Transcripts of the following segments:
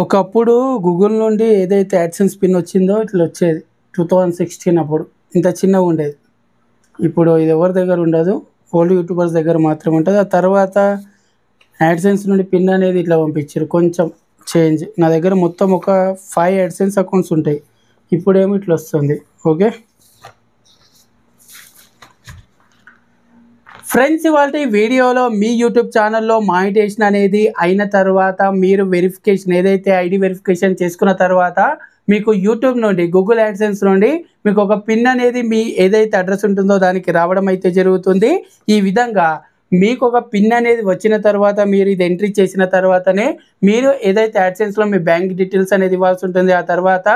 ఒకప్పుడు గూగుల్ నుండి ఏదైతే యాడ్సెన్స్ పిన్ వచ్చిందో ఇట్లా వచ్చేది 2016 అప్పుడు ఇంత చిన్నగా ఉండేది. ఇప్పుడు ఇది ఎవరి దగ్గర ఉండదు, ఓన్లీ యూట్యూబర్స్ దగ్గర మాత్రమే ఉంటుంది. ఆ తర్వాత యాడ్సెన్స్ నుండి పిన్ అనేది ఇట్లా పంపించారు, కొంచెం చేంజ్. నా దగ్గర మొత్తం ఒక 5 యాడ్సెన్స్ అకౌంట్స్ ఉంటాయి, ఇప్పుడేమో ఇట్లా వస్తుంది. ఓకే ఫ్రెండ్స్, ఇవాళ ఈ వీడియోలో మీ యూట్యూబ్ ఛానల్లో మానిటైజేషన్ అనేది అయిన తర్వాత మీరు వెరిఫికేషన్ ఏదైతే ఐడి వెరిఫికేషన్ చేసుకున్న తర్వాత మీకు యూట్యూబ్ నుండి గూగుల్ యాడ్సెన్స్ నుండి మీకు ఒక పిన్ అనేది మీ ఏదైతే అడ్రస్ ఉంటుందో దానికి రావడం అయితే జరుగుతుంది. ఈ విధంగా మీకు ఒక పిన్ అనేది వచ్చిన తర్వాత మీరు ఇది ఎంట్రీ చేసిన తర్వాతనే మీరు ఏదైతే యాడ్సెన్స్లో మీ బ్యాంక్ డీటెయిల్స్ అనేది ఇవ్వాల్సి ఉంటుంది. ఆ తర్వాత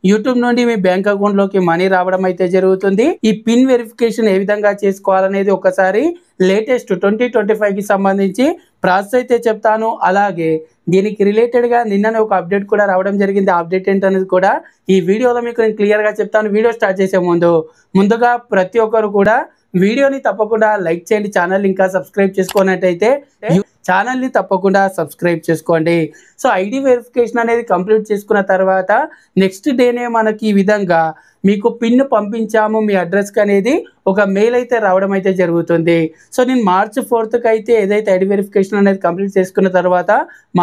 యూట్యూబ్ నుండి మీ బ్యాంక్ అకౌంట్లోకి మనీ రావడం అయితే జరుగుతుంది. ఈ పిన్ వెరిఫికేషన్ ఏ విధంగా చేసుకోవాలనేది ఒకసారి లేటెస్ట్ 2025కి సంబంధించి ప్రాసెస్ అయితే చెప్తాను. అలాగే దీనికి రిలేటెడ్గా నిన్ననే ఒక అప్డేట్ కూడా రావడం జరిగింది. ఆ అప్డేట్ ఏంటనేది కూడా ఈ వీడియోలో మీకు నేను క్లియర్గా చెప్తాను. వీడియో స్టార్ట్ చేసే ముందుగా ప్రతి ఒక్కరు కూడా వీడియోని తప్పకుండా లైక్ చేయండి. ఛానల్ ఇంకా సబ్స్క్రైబ్ చేసుకున్నట్టయితే ఛానల్ని తప్పకుండా సబ్స్క్రైబ్ చేసుకోండి. సో ఐడి వెరిఫికేషన్ అనేది కంప్లీట్ చేసుకున్న తర్వాత నెక్స్ట్ డేనే మనకి ఈ విధంగా మీకు పిన్ పంపించాము మీ అడ్రస్కి అనేది ఒక మెయిల్ అయితే రావడం అయితే జరుగుతుంది. సో నేను March 4th అయితే ఏదైతే ఐడి వెరిఫికేషన్ అనేది కంప్లీట్ చేసుకున్న తర్వాత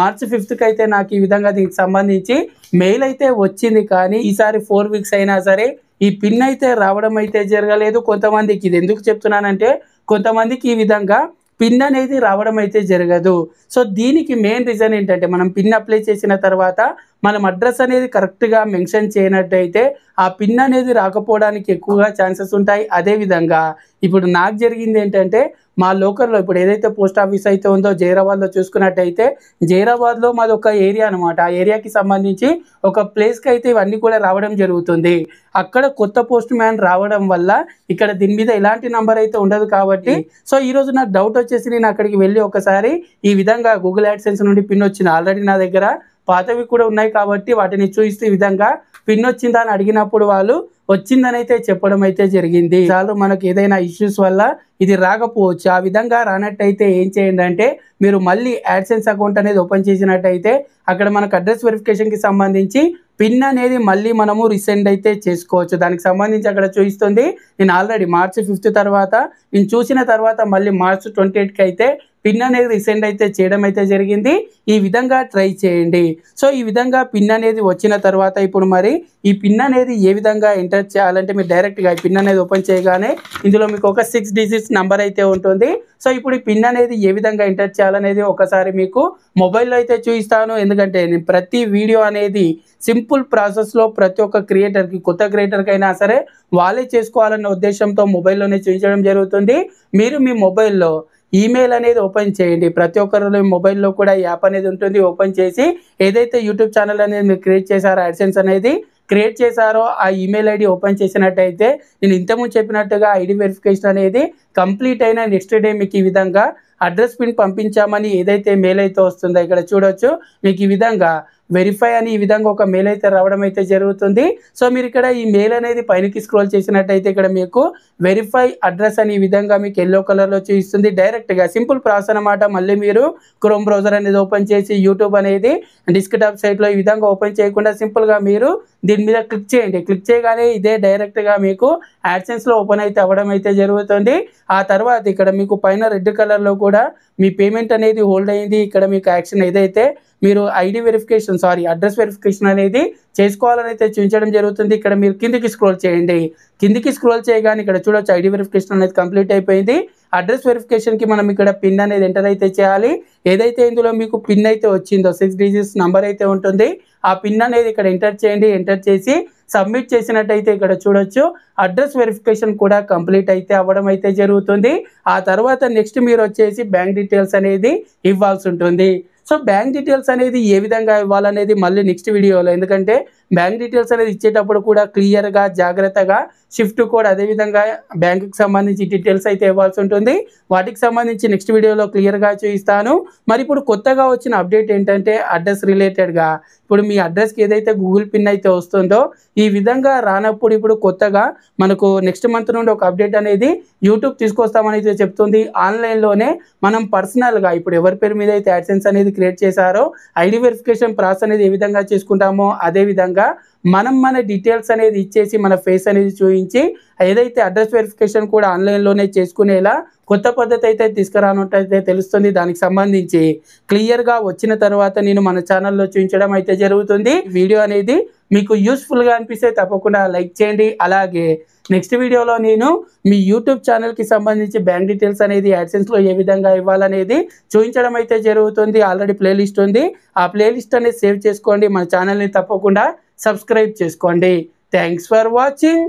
March 5th అయితే నాకు ఈ విధంగా దీనికి సంబంధించి మెయిల్ అయితే వచ్చింది. కానీ ఈసారి 4 weeks అయినా సరే ఈ పిన్ అయితే రావడం అయితే జరగలేదు. కొంతమందికి ఇది ఎందుకు చెప్తున్నానంటే కొంతమందికి ఈ విధంగా పిన్ అనేది రావడం అయితే జరగదు. సో దీనికి మెయిన్ రీజన్ ఏంటంటే మనం పిన్ అప్లై చేసిన తర్వాత మనం అడ్రస్ అనేది కరెక్ట్గా మెన్షన్ చేయనట్టయితే ఆ పిన్ అనేది రాకపోవడానికి ఎక్కువగా ఛాన్సెస్ ఉంటాయి. అదేవిధంగా ఇప్పుడు నాకు జరిగింది ఏంటంటే మా లోకల్లో ఇప్పుడు ఏదైతే పోస్ట్ ఆఫీస్ అయితే ఉందో జైరాబాద్లో చూసుకున్నట్టయితే జైరాబాద్లో మాది ఒక ఏరియా అనమాట. ఆ ఏరియాకి సంబంధించి ఒక ప్లేస్కి అయితే ఇవన్నీ కూడా రావడం జరుగుతుంది. అక్కడ కొత్త పోస్ట్ మ్యాన్ రావడం వల్ల ఇక్కడ దీని మీద ఎలాంటి నంబర్ అయితే ఉండదు. కాబట్టి సో ఈరోజు నాకు డౌట్ వచ్చేసి నేను అక్కడికి వెళ్ళి ఒకసారి ఈ విధంగా గూగుల్ యాడ్సెన్స్ నుండి పిన్ వచ్చింది. ఆల్రెడీ నా దగ్గర పాతవి కూడా ఉన్నాయి కాబట్టి వాటిని చూపిస్తూ ఈ విధంగా పిన్ వచ్చిందా అని అడిగినప్పుడు వాళ్ళు వచ్చిందని అయితే చెప్పడం అయితే జరిగింది. చాలు మనకు ఏదైనా ఇష్యూస్ వల్ల ఇది రాకపోవచ్చు. ఆ విధంగా రానట్టయితే ఏం చేయండి అంటే మీరు మళ్ళీ యాడ్సెన్స్ అకౌంట్ అనేది ఓపెన్ చేసినట్టయితే అక్కడ మనకు అడ్రస్ వెరిఫికేషన్కి సంబంధించి పిన్ అనేది మళ్ళీ మనము రీసెండ్ అయితే చేసుకోవచ్చు. దానికి సంబంధించి అక్కడ చూపిస్తుంది. నేను ఆల్రెడీ March 5th తర్వాత నేను చూసిన తర్వాత మళ్ళీ March 28కి అయితే పిన్ అనేది రీసెండ్ అయితే చేయడం అయితే జరిగింది. ఈ విధంగా ట్రై చేయండి. సో ఈ విధంగా పిన్ అనేది వచ్చిన తర్వాత ఇప్పుడు మరి ఈ పిన్ అనేది ఏ విధంగా ఎంటర్ చేయాలంటే మీరు డైరెక్ట్గా ఈ పిన్ అనేది ఓపెన్ చేయగానే ఇందులో మీకు ఒక 6 digits నెంబర్ అయితే ఉంటుంది. సో ఇప్పుడు ఈ పిన్ అనేది ఏ విధంగా ఎంటర్ చేయాలనేది ఒకసారి మీకు మొబైల్లో అయితే చూపిస్తాను. ఎందుకంటే నేను ప్రతి వీడియో అనేది సింపుల్ ప్రాసెస్లో ప్రతి ఒక్క క్రియేటర్కి కొత్త క్రియేటర్కి అయినా సరే వాళ్ళే చేసుకోవాలన్న ఉద్దేశంతో మొబైల్లోనే చూపించడం జరుగుతుంది. మీరు మీ మొబైల్లో ఈమెయిల్ అనేది ఓపెన్ చేయండి. ప్రతి ఒక్కరి మొబైల్లో కూడా యాప్ అనేది ఉంటుంది. ఓపెన్ చేసి ఏదైతే యూట్యూబ్ ఛానల్ అనేది మీరు క్రియేట్ చేశారో యాడ్సెన్స్ అనేది క్రియేట్ చేశారో ఆ ఈమెయిల్ ఐడి ఓపెన్ చేసినట్టయితే నేను ఇంతకుముందు చెప్పినట్టుగా ఐడి వెరిఫికేషన్ అనేది కంప్లీట్ అయిన నెక్స్ట్ డే మీకు ఈ విధంగా అడ్రస్ పిన్ పంపించామని ఏదైతే మెయిల్ అయితే వస్తుందో ఇక్కడ చూడొచ్చు. మీకు ఈ విధంగా వెరిఫై అని ఈ విధంగా ఒక మెయిల్ అయితే రావడం అయితే జరుగుతుంది. సో మీరు ఇక్కడ ఈ మెయిల్ అనేది పైనకి స్క్రోల్ చేసినట్టయితే ఇక్కడ మీకు వెరిఫై అడ్రస్ అని ఈ విధంగా మీకు ఎల్లో కలర్లో చూపిస్తుంది. డైరెక్ట్గా సింపుల్ ప్రాసెస్ అనమాట. మళ్ళీ మీరు క్రోమ్ బ్రౌజర్ అనేది ఓపెన్ చేసి యూట్యూబ్ అనేది డెస్క్టాప్ సైట్లో ఈ విధంగా ఓపెన్ చేయకుండా సింపుల్గా మీరు దీని మీద క్లిక్ చేయండి. క్లిక్ చేయగానే ఇదే డైరెక్ట్గా మీకు యాడ్సెన్స్లో ఓపెన్ అయితే అవ్వడం అయితే జరుగుతుంది. ఆ తర్వాత ఇక్కడ మీకు పైన రెడ్ కలర్లో కూడా మీ పేమెంట్ అనేది హోల్డ్ అయింది. ఇక్కడ మీకు యాక్షన్ ఏదైతే మీరు ఐడి వెరిఫికేషన్ అడ్రస్ వెరిఫికేషన్ అనేది చేసుకోవాలని అయితే చూపించడం జరుగుతుంది. ఇక్కడ మీరు కిందికి స్క్రోల్ చేయండి. కిందికి స్క్రోల్ చేయగానే ఇక్కడ చూడొచ్చు ఐడి వెరిఫికేషన్ అనేది కంప్లీట్ అయిపోయింది. అడ్రస్ వెరిఫికేషన్కి మనం ఇక్కడ పిన్ అనేది ఎంటర్ అయితే చేయాలి. ఏదైతే ఇందులో మీకు పిన్ అయితే వచ్చిందో 6 digits నెంబర్ అయితే ఉంటుంది. ఆ పిన్ అనేది ఇక్కడ ఎంటర్ చేయండి. ఎంటర్ చేసి సబ్మిట్ చేసినట్టయితే ఇక్కడ చూడొచ్చు అడ్రస్ వెరిఫికేషన్ కూడా కంప్లీట్ అయితే అవ్వడం అయితే జరుగుతుంది. ఆ తర్వాత నెక్స్ట్ మీరు వచ్చేసి బ్యాంక్ డీటెయిల్స్ అనేది ఇవ్వాల్సి ఉంటుంది. సో బ్యాంక్ డీటెయిల్స్ అనేది ఏ విధంగా ఇవ్వాలనేది మళ్ళీ నెక్స్ట్ వీడియోలో, ఎందుకంటే బ్యాంక్ డీటెయిల్స్ అనేది ఇచ్చేటప్పుడు కూడా క్లియర్గా జాగ్రత్తగా షిఫ్ట్ కోడ్ అదేవిధంగా బ్యాంకుకి సంబంధించి డీటెయిల్స్ అయితే ఇవ్వాల్సి ఉంటుంది. వాటికి సంబంధించి నెక్స్ట్ వీడియోలో క్లియర్గా చూపిస్తాను. మరి ఇప్పుడు కొత్తగా వచ్చిన అప్డేట్ ఏంటంటే అడ్రస్ రిలేటెడ్గా ఇప్పుడు మీ అడ్రస్కి ఏదైతే గూగుల్ పిన్ అయితే వస్తుందో ఈ విధంగా రానప్పుడు ఇప్పుడు కొత్తగా మనకు నెక్స్ట్ మంత్ నుండి ఒక అప్డేట్ అనేది యూట్యూబ్ తీసుకొస్తామని అయితే చెప్తుంది. ఆన్లైన్లోనే మనం పర్సనల్గా ఇప్పుడు ఎవరి పేరు మీద అయితే యాడ్సెన్స్ అనేది క్రియేట్ చేశారో ఐడి వెరిఫికేషన్ ప్రాసెస్ అనేది ఏ విధంగా చేసుకుంటామో అదే విధంగా మనం మన డీటెయిల్స్ అనేది ఇచ్చేసి మన ఫేస్ అనేది చూపించి ఏదైతే అడ్రస్ వెరిఫికేషన్ కూడా ఆన్లైన్లోనే చేసుకునేలా కొత్త పద్ధతి అయితే తీసుకురానట్టయితే తెలుస్తుంది. దానికి సంబంధించి క్లియర్గా వచ్చిన తర్వాత నేను మన ఛానల్లో చూపించడం అయితే జరుగుతుంది. వీడియో అనేది మీకు యూస్ఫుల్గా అనిపిస్తే తప్పకుండా లైక్ చేయండి. అలాగే నెక్స్ట్ వీడియోలో నేను మీ యూట్యూబ్ ఛానల్కి సంబంధించి బ్యాంక్ డీటెయిల్స్ అనేది యాడ్సెన్స్లో ఏ విధంగా ఇవ్వాలనేది చూపించడం అయితే జరుగుతుంది. ఆల్రెడీ ప్లేలిస్ట్ ఉంది, ఆ ప్లేలిస్ట్ అనేది సేవ్ చేసుకోండి. మన ఛానల్ని తప్పకుండా సబ్స్క్రైబ్ చేసుకోండి. Thanks for watching.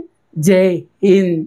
జై హింద్.